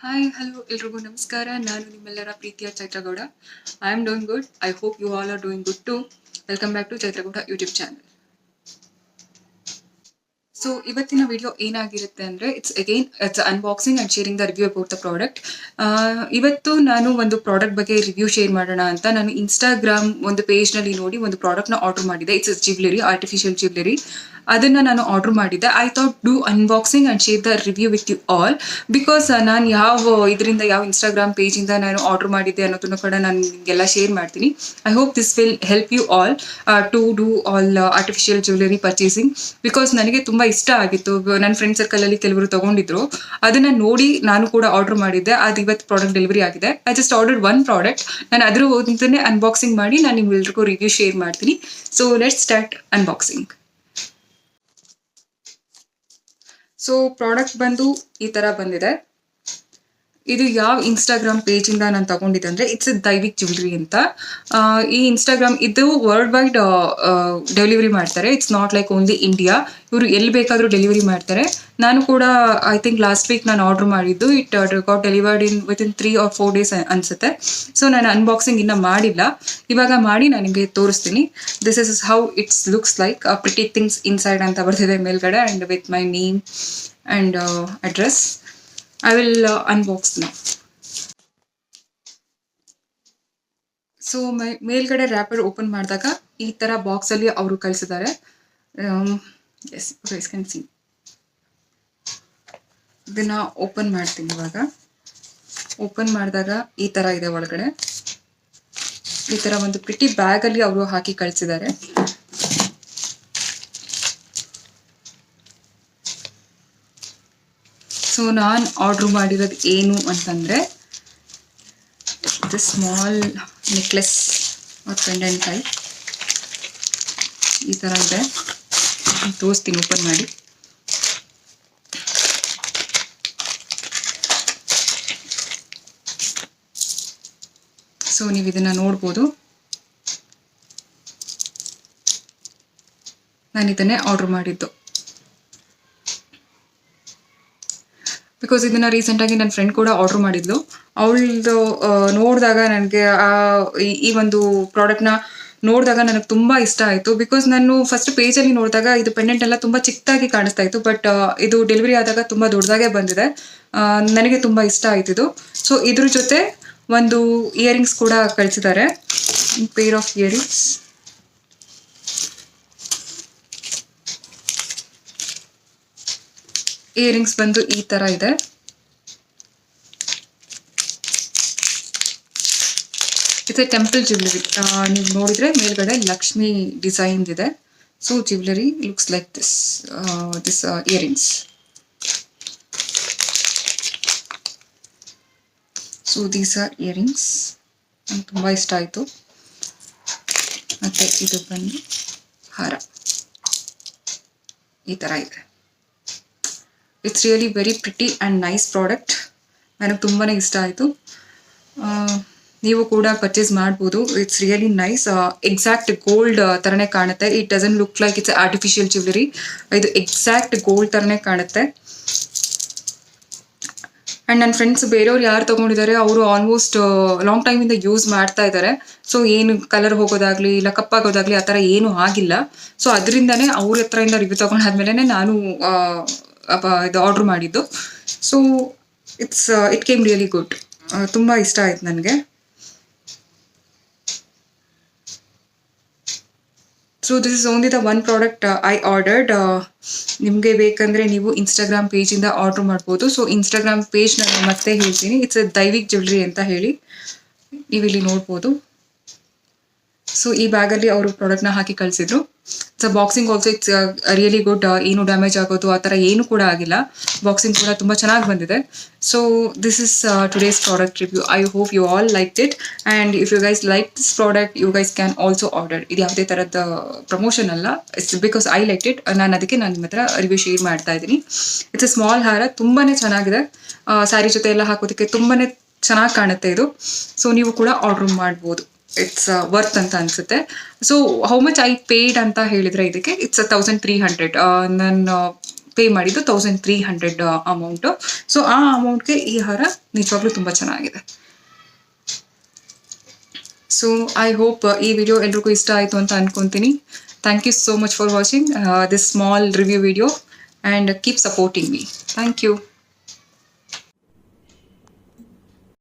Hi hello ಎಲ್ರಿಗೂ ನಮಸ್ಕಾರ. ನಾನು ನಿಮ್ಮೆಲ್ಲರ ಪ್ರೀತಿಯ Chaitra Gowda. I am doing good. I hope you all are doing good too. Welcome back to Chaitra Gowda YouTube channel. So ಇವತ್ತಿನ video ಏನಾಗಿರುತ್ತೆ ಅಂದರೆ it's unboxing and sharing the review about the product. ಇವತ್ತು ನಾನು ಒಂದು ಪ್ರಾಡಕ್ಟ್ ಬಗ್ಗೆ ರಿವ್ಯೂ ಶೇರ್ ಮಾಡೋಣ ಅಂತ ನಾನು ಇನ್ಸ್ಟಾಗ್ರಾಮ್ ಒಂದು ಪೇಜ್ನಲ್ಲಿ ನೋಡಿ ಒಂದು ಪ್ರಾಡಕ್ಟ್ನ ಆರ್ಡರ್ ಮಾಡಿದ್ದೆ. It's jewellery, artificial jewellery. ಅದನ್ನು ನಾನು ಆರ್ಡರ್ ಮಾಡಿದ್ದೆ. I thought do unboxing and share the review with you all because ನಾನು ಯಾವ ಇನ್ಸ್ಟಾಗ್ರಾಮ್ ಪೇಜಿಂದ ನಾನು ಆರ್ಡರ್ ಮಾಡಿದ್ದೆ ಅನ್ನೋದನ್ನು ಕೂಡ ನಾನು ನಿಮಗೆಲ್ಲ ಶೇರ್ ಮಾಡ್ತೀನಿ. I hope this will help you all to do all artificial jewellery purchasing because ನನಗೆ ತುಂಬ ಇಷ್ಟ ಆಗಿತ್ತು. ನನ್ನ ಫ್ರೆಂಡ್ ಸರ್ಕಲಲ್ಲಿ ಕೆಲವರು ತಗೊಂಡಿದ್ರು, ಅದನ್ನು ನೋಡಿ ನಾನು ಕೂಡ ಆರ್ಡರ್ ಮಾಡಿದ್ದೆ. ಅದು ಇವತ್ತು ಪ್ರಾಡಕ್ಟ್ ಡೆಲಿವರಿ ಆಗಿದೆ. I just ordered one product. ನಾನು ಅದರ ಓದಿಂದನೇ ಅನ್ಬಾಕ್ಸಿಂಗ್ ಮಾಡಿ ನಾನು ನಿಮ್ಗೆಲ್ರಿಗೂ ರಿವ್ಯೂ ಶೇರ್ ಮಾಡ್ತೀನಿ. So let's start unboxing. So product ಬಂದು ಈ ಥರ ಬಂದಿದೆ. ಇದು ಯಾವ ಇನ್ಸ್ಟಾಗ್ರಾಮ್ ಪೇಜಿಂದ ನಾನು ತಗೊಂಡಿದ್ದೆ ಅಂದರೆ ಇಟ್ಸ್ ದೈವಿಕ್ ಜ್ಯುವೆಲರಿ ಅಂತ. ಈ ಇನ್ಸ್ಟಾಗ್ರಾಮ್ ಇದು ವರ್ಲ್ಡ್ ವೈಡ್ ಡೆಲಿವರಿ ಮಾಡ್ತಾರೆ. It's not like only India. ಇವರು ಎಲ್ಲಿ ಬೇಕಾದರೂ ಡೆಲಿವರಿ ಮಾಡ್ತಾರೆ. ನಾನು ಕೂಡ ಐ ಥಿಂಕ್ ಲಾಸ್ಟ್ ವೀಕ್ ನಾನು ಆರ್ಡರ್ ಮಾಡಿದ್ದು. It got delivered within 3 or 4 days ಅನಿಸುತ್ತೆ. ಸೊ ನಾನು ಅನ್ಬಾಕ್ಸಿಂಗ್ ಇನ್ನೂ ಮಾಡಿಲ್ಲ. ಇವಾಗ ಮಾಡಿ ನಾನು ನಿಮಗೆ ತೋರಿಸ್ತೀನಿ. This is how it's looks like. Pretty things inside ಅಂತ ಬರ್ತಿದೆ ಮೇಲ್ಗಡೆ and with my name and address. I will unbox now. So ಮೇಲ್ಗಡೆ ರ್ಯಾಪರ್ ಓಪನ್ ಮಾಡಿದಾಗ ಈ ಥರ ಬಾಕ್ಸಲ್ಲಿ ಅವರು ಕಳಿಸಿದ್ದಾರೆ. Yes guys can see. ಇದನ್ನು ಓಪನ್ ಮಾಡ್ತೀನಿ ಇವಾಗ. ಓಪನ್ ಮಾಡಿದಾಗ ಈ ಥರ ಇದೆ ಒಳಗಡೆ. ಈ ಥರ ಒಂದು ಪ್ರಿಟಿ ಬ್ಯಾಗಲ್ಲಿ ಅವರು ಹಾಕಿ ಕಳಿಸಿದ್ದಾರೆ. ಸೊ ನಾನು ಆರ್ಡ್ರ್ ಮಾಡಿರೋದು ಏನು ಅಂತಂದರೆ ಇದು small necklace or pendant type ಈ ಥರ ಇದೆ. ತೋರಿಸ್ತೀನಿ ಓಪನ್ ಮಾಡಿ. ಸೊ ನೀವು ಇದನ್ನು ನೋಡ್ಬೋದು. ನಾನು ಇದನ್ನೇ ಆರ್ಡ್ರ್ ಮಾಡಿದ್ದು ಬಿಕಾಸ್ ಇದನ್ನು ರೀಸೆಂಟಾಗಿ ನನ್ನ ಫ್ರೆಂಡ್ ಕೂಡ ಆರ್ಡ್ರ್ ಮಾಡಿದ್ಲು. ಅವಳದು ನೋಡಿದಾಗ ನನಗೆ ಈ ಒಂದು ಪ್ರಾಡಕ್ಟ್ನ ನೋಡಿದಾಗ ನನಗೆ ತುಂಬ ಇಷ್ಟ ಆಯಿತು. ಬಿಕಾಸ್ ನಾನು ಫಸ್ಟ್ ಪೇಜಲ್ಲಿ ನೋಡಿದಾಗ ಇದು ಪೆಂಡೆಂಟ್ ಎಲ್ಲ ತುಂಬ ಚಿಕ್ಕದಾಗಿ ಕಾಣಿಸ್ತಾ ಇತ್ತು. ಬಟ್ ಇದು ಡೆಲಿವರಿ ಆದಾಗ ತುಂಬ ದೊಡ್ಡದಾಗೆ ಬಂದಿದೆ. ನನಗೆ ತುಂಬ ಇಷ್ಟ ಆಯ್ತು ಇದು. ಸೊ ಇದ್ರ ಜೊತೆ ಒಂದು ಇಯರಿಂಗ್ಸ್ ಕೂಡ ಕಳಿಸಿದ್ದಾರೆ. Pair of earrings. ಇಯರಿಂಗ್ಸ್ ಬಂದು ಈ ಥರ ಇದೆ. ಇದು ಟೆಂಪಲ್ ಜ್ಯುವೆಲರಿ. ನೀವು ನೋಡಿದ್ರೆ ಮೇಲ್ಗಡೆ ಲಕ್ಷ್ಮಿ ಡಿಸೈನ್ ಇದೆ. So jewellery looks like this earrings. So these are earrings. ನಂಗೆ ತುಂಬ ಇಷ್ಟ ಆಯಿತು. ಮತ್ತು ಇದು ಬಂದು ಹಾರ ಈ ಥರ ಇದೆ. It's really very pretty and nice product. ನನಗೆ ತುಂಬಾ ಇಷ್ಟ ಆಯಿತು. ನೀವು ಕೂಡ ಪರ್ಚೇಸ್ ಮಾಡ್ಬೋದು. It's really nice. Exact gold ಥರನೇ ಕಾಣುತ್ತೆ. It doesn't look like it's artificial jewellery. ಇದು ಎಕ್ಸಾಕ್ಟ್ ಗೋಲ್ಡ್ ಥರನೇ ಕಾಣುತ್ತೆ. ಆ್ಯಂಡ್ ನನ್ನ ಫ್ರೆಂಡ್ಸ್ ಬೇರೆಯವ್ರು ಯಾರು ತೊಗೊಂಡಿದ್ದಾರೆ ಅವರು ಆಲ್ಮೋಸ್ಟ್ ಲಾಂಗ್ ಟೈಮಿಂದ ಯೂಸ್ ಮಾಡ್ತಾ ಇದ್ದಾರೆ. ಸೊ ಏನು ಕಲರ್ ಹೋಗೋದಾಗಲಿ ಇಲ್ಲ ಕಪ್ಪಾಗೋದಾಗಲಿ ಆ ಥರ ಏನೂ ಆಗಿಲ್ಲ. ಸೊ ಅದರಿಂದನೇ ಅವ್ರ ಹತ್ರದಿಂದ ರಿವ್ಯೂ ತೊಗೊಂಡಾದ್ಮೇಲೆ ನಾನು ಇದು ಆರ್ಡ್ರ್ ಮಾಡಿದ್ದು. So it came really good. ತುಂಬ ಇಷ್ಟ ಆಯ್ತು ನನಗೆ. So this is only the one product I ordered. ನಿಮಗೆ ಬೇಕಂದರೆ ನೀವು ಇನ್ಸ್ಟಾಗ್ರಾಮ್ ಪೇಜಿಂದ ಆರ್ಡ್ರ್ ಮಾಡ್ಬೋದು. ಸೊ ಇನ್ಸ್ಟಾಗ್ರಾಮ್ ಪೇಜ್ ನಾನು ಮತ್ತೆ ಹೇಳ್ತೀನಿ. ಇಟ್ಸ್ ದೈವಿಕ್ ಜ್ಯುವೆಲರಿ ಅಂತ ಹೇಳಿ ನೀವಿಲ್ಲಿ ನೋಡ್ಬೋದು. ಸೊ ಈ ಬ್ಯಾಗಲ್ಲಿ ಅವರು ಪ್ರಾಡಕ್ಟ್ನ ಹಾಕಿ ಕಳಿಸಿದ್ರು. It's boxing also it's really good. ಏನು ಡ್ಯಾಮೇಜ್ ಆಗೋದು ಆ ಥರ ಏನು ಕೂಡ ಆಗಿಲ್ಲ. ಬಾಕ್ಸಿಂಗ್ ಕೂಡ ತುಂಬ ಚೆನ್ನಾಗಿ ಬಂದಿದೆ. So this is today's product review. I hope you all like it. And if you guys like this product you guys can also order. ಇದು ಯಾವುದೇ ಥರದ ಪ್ರಮೋಷನ್ ಅಲ್ಲ. It's because I like it. ನಾನು ನಿಮ್ಮ ಹತ್ರ ರಿವ್ಯೂ ಶೇರ್ ಮಾಡ್ತಾ ಇದ್ದೀನಿ. It's A small ಹಾರ. ತುಂಬಾ ಚೆನ್ನಾಗಿದೆ. ಸ್ಯಾರಿ ಜೊತೆ ಎಲ್ಲ ಹಾಕೋದಕ್ಕೆ ತುಂಬಾ ಚೆನ್ನಾಗಿ ಕಾಣುತ್ತೆ ಇದು. ಸೊ ನೀವು ಕೂಡ ಆರ್ಡರ್ ಮಾಡ್ಬೋದು. ಇಟ್ಸ್ ವರ್ತ್ ಅಂತ ಅನಿಸುತ್ತೆ. So how much I paid ಅಂತ ಹೇಳಿದರೆ ಇದಕ್ಕೆ ಇಟ್ಸ್ 1300. ನನ್ನ ಪೇ ಮಾಡಿದ್ದು 1300 ಅಮೌಂಟು. ಸೊ ಆ ಅಮೌಂಟ್ಗೆ ಈ ಹಾರ ನಿಜವಾಗ್ಲೂ ತುಂಬ ಚೆನ್ನಾಗಿದೆ. ಸೊ ಐ ಹೋಪ್ ಈ ವಿಡಿಯೋ ಎಲ್ರಿಗೂ ಇಷ್ಟ ಆಯಿತು ಅಂತ ಅನ್ಕೊತೀನಿ. Thank you so much for watching this small review video and keep supporting me. Thank you.